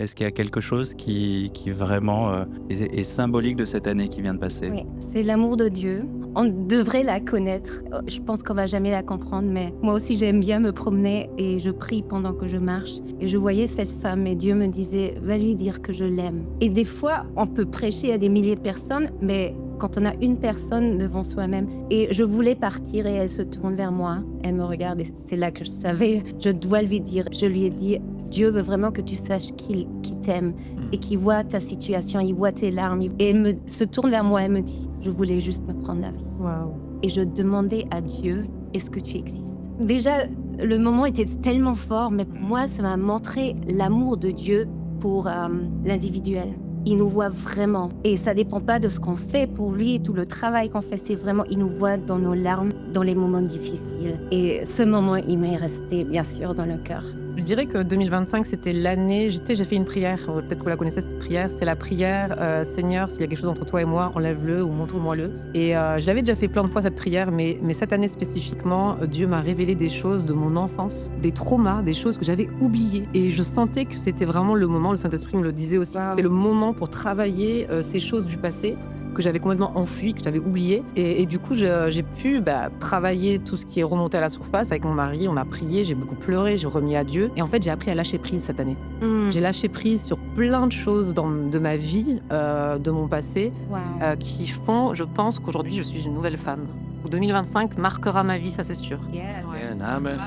Est-ce qu'il y a quelque chose qui vraiment est symbolique de cette année qui vient de passer? Oui, c'est l'amour de Dieu. On devrait la connaître. Je pense qu'on va jamais la comprendre, mais moi aussi j'aime bien me promener et je prie pendant que je marche. Et je voyais cette femme et Dieu me disait, va lui dire que je l'aime. Et des fois, on peut prêcher à des milliers de personnes, mais quand on a une personne devant soi-même. Et je voulais partir et elle se tourne vers moi. Elle me regarde et c'est là que je savais, je dois lui dire. Je lui ai dit, Dieu veut vraiment que tu saches qu'il t'aime et qu'il voit ta situation, il voit tes larmes. Et elle se tourne vers moi et me dit, je voulais juste me prendre la vie. Waouh. Et je demandais à Dieu, est-ce que tu existes? Déjà, le moment était tellement fort, mais pour moi, ça m'a montré l'amour de Dieu pour l'individuel. Il nous voit vraiment. Et ça dépend pas de ce qu'on fait pour lui, tout le travail qu'on fait, c'est vraiment, il nous voit dans nos larmes, dans les moments difficiles. Et ce moment, il m'est resté, bien sûr, dans le cœur. Je dirais que 2025, c'était l'année, tu sais, j'ai fait une prière, peut-être que vous la connaissez cette prière, c'est la prière Seigneur, s'il y a quelque chose entre toi et moi, enlève-le ou montre-moi-le. Et je l'avais déjà fait plein de fois cette prière, mais cette année spécifiquement, Dieu m'a révélé des choses de mon enfance, des traumas, des choses que j'avais oubliées. Et je sentais que c'était vraiment le moment, le Saint-Esprit me le disait aussi, que c'était le moment pour travailler ces choses du passé que j'avais complètement enfui, que j'avais oublié. Et du coup, j'ai pu travailler tout ce qui est remonté à la surface avec mon mari. On a prié, j'ai beaucoup pleuré, j'ai remis à Dieu. Et en fait, j'ai appris à lâcher prise cette année. J'ai lâché prise sur plein de choses de ma vie, de mon passé, Wow. qui font, je pense qu'aujourd'hui, je suis une nouvelle femme. 2025 marquera ma vie, ça c'est sûr. Yes. Amen. Amen.